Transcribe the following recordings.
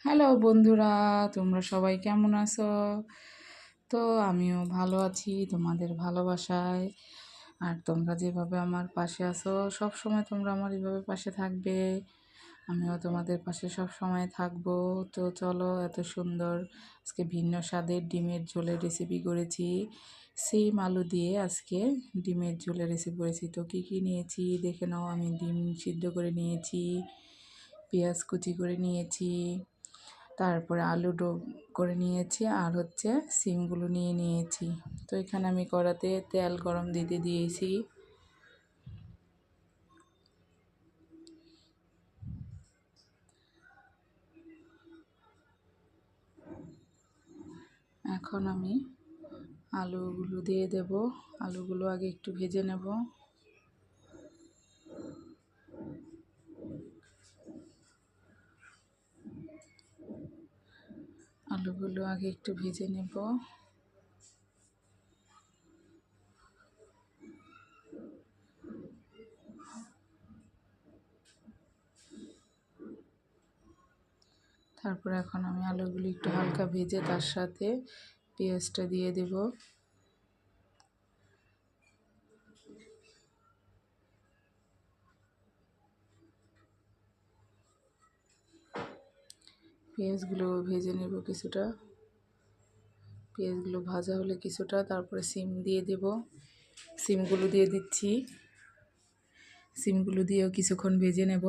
Hello বন্ধুরা, তোমরা সবাই কেমন আছো? তো আমিও ভালো আছি তোমাদের ভালোবাসায়। আর তোমরা যেভাবে আমার পাশে আছো, সব সময় তোমরা আমার এইভাবে পাশে থাকবে, আমিও তোমাদের পাশে সব সময় থাকবো। তো চলো, এত সুন্দর আজকে ভিন্ন স্বাদের ডিমের ঝোলের রেসিপি করেছি। সিম আলু দিয়ে আজকে ডিমের ঝোলের রেসিপি করেছি। তো কী কী নিয়েছি দেখে নাও। আমি ডিম সিদ্ধ করে নিয়েছি, পেঁয়াজ কুচি করে নিয়েছি, তারপরে আলু ডো করে নিয়েছি, আর হচ্ছে সিমগুলো নিয়ে নিয়েছি। তো এখানে আমি কড়াতে তেল গরম দিতে দিয়েছি। এখন আমি আলুগুলো দিয়ে দেব। আলুগুলো আগে একটু ভেজে নেব। আলুগুলো আগে একটু ভেজে নেব। তারপরে এখন আমি আলুগুলো একটু হালকা ভেজে তার সাথে পেঁয়াজটা দিয়ে দেব। পেঁয়াজগুলো ভেজে নেব কিছুটা। পেঁয়াজগুলো ভাজা হলে কিছুটা, তারপরে সিম দিয়ে দেব। সিমগুলো দিয়ে দিচ্ছি। সিমগুলো দিয়েও কিছুক্ষণ ভেজে নেব।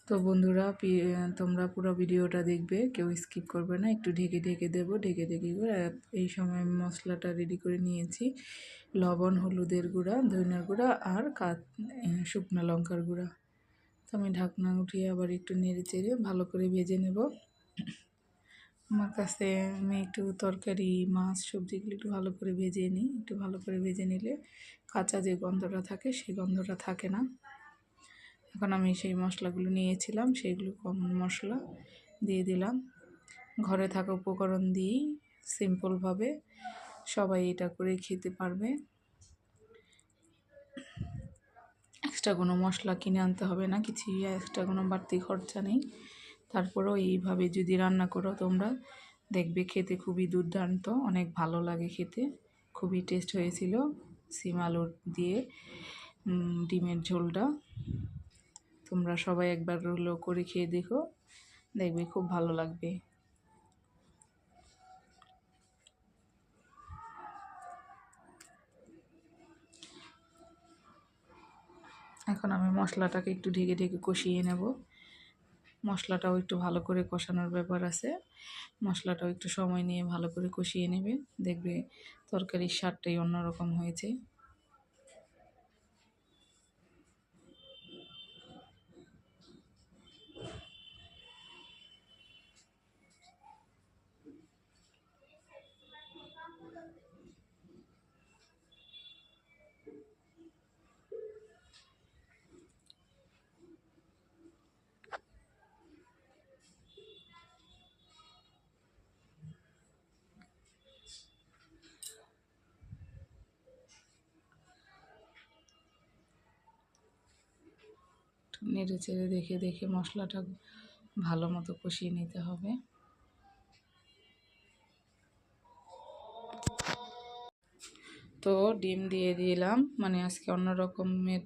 তো বন্ধুরা, তোমরা পুরো ভিডিওটা দেখবে, কেউ স্কিপ করবে না। একটু ঢেকে ঢেকে দেবো, ঢেকে ঢেকে করে। এই সময় আমি মশলাটা রেডি করে নিয়েছি। লবণ, হলুদের গুঁড়া, ধনিয়ার গুঁড়া আর শুকনো লঙ্কার গুঁড়া। তো আমি ঢাকনা উঠিয়ে আবার একটু নেড়ে চেড়ে ভালো করে ভেজে নেব। আমার কাছে আমি একটু তরকারি, মাছ, সবজিগুলো একটু ভালো করে ভেজে নিই। একটু ভালো করে ভেজে নিলে কাঁচা যে গন্ধটা থাকে সেই গন্ধটা থাকে না। এখন আমি সেই মশলাগুলো নিয়েছিলাম, সেইগুলো কম মশলা দিয়ে দিলাম। ঘরে থাকা উপকরণ দিয়েই সিম্পলভাবে সবাই এটা করে খেতে পারবে। এক্সট্রা কোনো মশলা কিনে আনতে হবে না, কিছুই এক্সট্রা কোনো বাড়তি খরচা নেই। তারপরেও এইভাবে যদি রান্না করো তোমরা, দেখবে খেতে খুবই দুর্দান্ত, অনেক ভালো লাগে খেতে। খুবই টেস্ট হয়েছিল সিম আলুর দিয়ে ডিমের ঝোলটা। তোমরা সবাই একবার হলেও করে খেয়ে দেখো, দেখবে খুব ভালো লাগবে। এখন আমি মশলাটাকে একটু ঢেকে ঢেকে কষিয়ে নেব। মশলাটাও একটু ভালো করে কষানোর ব্যাপার আছে। মশলাটাও একটু সময় নিয়ে ভালো করে কষিয়ে নেবে, দেখবে তরকারির স্বাদটাই অন্যরকম হয়েছে। নেড়ে চেড়ে দেখে দেখে মশলাটা ভালো মতো কষিয়ে নিতে হবে। তো ডিম দিয়ে দিলাম, মানে আজকে অন্য রকমের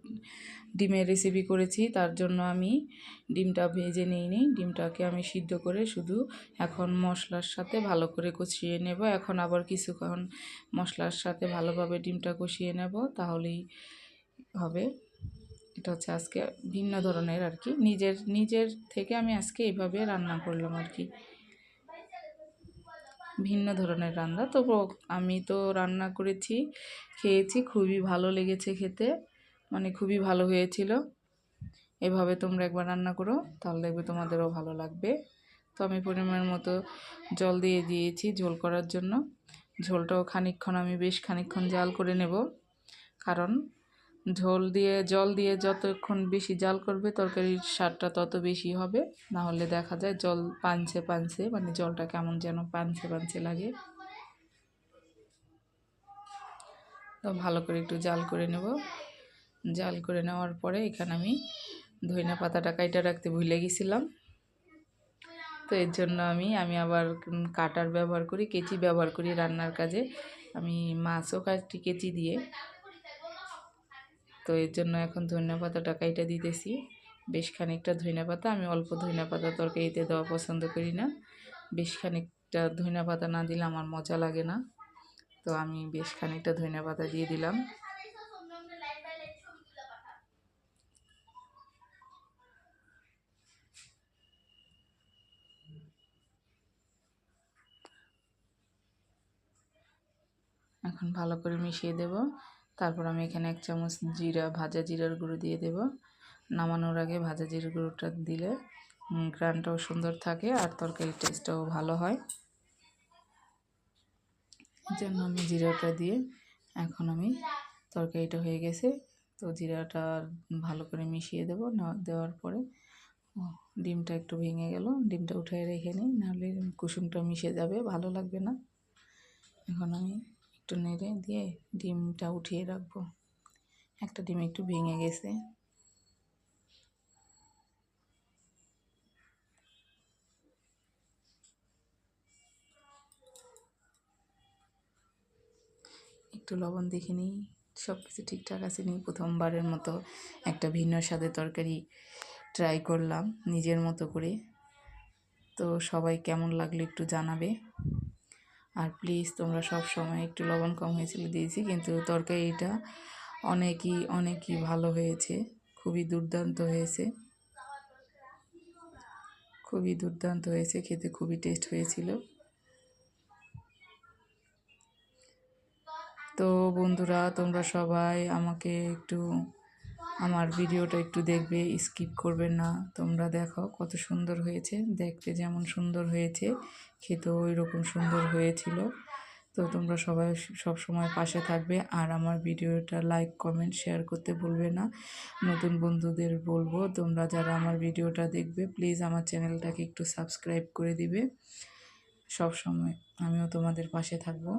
ডিমের রেসিপি করেছি, তার জন্য আমি ডিমটা ভেজে নিইনি। ডিমটাকে আমি সিদ্ধ করে শুধু এখন মশলার সাথে ভালো করে কষিয়ে নেব। এখন আবার কিছুক্ষণ মশলার সাথে ভালোভাবে ডিমটা কষিয়ে নেব, তাহলেই হবে। এটা হচ্ছে আজকে ভিন্ন ধরনের আর কি, নিজের নিজের থেকে আমি আজকে এইভাবে রান্না করলাম আর কি, ভিন্ন ধরনের রান্না। তো আমি তো রান্না করেছি, খেয়েছি, খুবই ভালো লেগেছে খেতে, মানে খুবই ভালো হয়েছিল। এভাবে তোমরা একবার রান্না করো, তাহলে দেখবে তোমাদেরও ভালো লাগবে। তো আমি পরিমাণ মতো জল দিয়ে দিয়েছি ঝোল করার জন্য। ঝোলটাও খানিকক্ষণ আমি বেশ খানিকক্ষণ জাল করে নেব, কারণ জল দিয়ে যতক্ষণ বেশি জাল করবে তরকারির স্বাদটা তত বেশি হবে। না হলে দেখা যায় জল পানছে পানছে, মানে জলটা কেমন যেন পানছে পানছে লাগে। তো ভালো করে একটু জাল করে নেব। জাল করে নেওয়ার পরে এখানে আমি ধইনা পাতাটা কাইটা রাখতে ভুলে গেছিলাম। তো এর জন্য আমি আবার কাটার ব্যবহার করি, কেচি ব্যবহার করি রান্নার কাজে। আমি মাছও কাটি কেচি দিয়ে। তো এর জন্য এখন ধনিয়া পাতাটা কাইটা দিতেছি। বেশ খানিকটা ধনিয়া পাতা, আমি অল্প ধনিয়া পাতা তরকারিতে দেওয়া পছন্দ করি না। বেশ খানিকটা ধনিয়া পাতা না দিলে আমার মজা লাগে না। তো আমি বেশ খানিকটা ধনিয়া পাতা দিয়ে দিলাম। এখন ভালো করে মিশিয়ে দেব। তারপর আমি এখানে 1 চামচ ভাজা জিরার গুঁড়ো দিয়ে দেব। নামানোর আগে ভাজা জিরার গুঁড়োটা দিলে ঘ্রাণটাও সুন্দর থাকে আর তরকারির টেস্টটাও ভালো হয়। এর জন্য আমি জিরাটা দিয়ে এখন আমি তরকারিটা হয়ে গেছে, তো জিরাটা ভালো করে মিশিয়ে দেব। দেওয়ার পরে ডিমটা একটু ভেঙে গেল, ডিমটা উঠিয়ে রেখে নিই, নাহলে কুসুমটা মিশে যাবে, ভালো লাগবে না। এখন আমি একটু নেড়ে দিয়ে ডিমটা উঠিয়ে রাখবো। একটা ডিম একটু ভেঙে গেছে। একটু লবণ দেখে নিই, সব কিছু ঠিকঠাক আছে নি। প্রথমবারের মতো একটা ভিন্ন স্বাদের তরকারি ট্রাই করলাম নিজের মতো করে। তো সবাই কেমন লাগলো একটু জানাবে। আর প্লিজ তোমরা সব সময় একটু লবণ কম হয়েছিল দিয়েছি, কিন্তু তরকারিটা অনেকই ভালো হয়েছে। খুবই দুর্দান্ত হয়েছে, খেতে খুবই টেস্ট হয়েছিল। তো বন্ধুরা, তোমরা সবাই আমাকে একটু আমার ভিডিওটা একটু দেখবে, স্কিপ করবে না। তোমরা দেখো কত সুন্দর হয়েছে, দেখতে যেমন সুন্দর হয়েছে খেতেও ওই রকম সুন্দর হয়েছিল। তো তোমরা সবাই সব সময় পাশে থাকবে আর আমার ভিডিওটা লাইক কমেন্ট শেয়ার করতে ভুলবে না। নতুন বন্ধুদের বলবো, তোমরা যারা আমার ভিডিওটা দেখবে প্লিজ আমার চ্যানেলটাকে একটু সাবস্ক্রাইব করে দিবে। সব সময় আমিও তোমাদের পাশে থাকবো।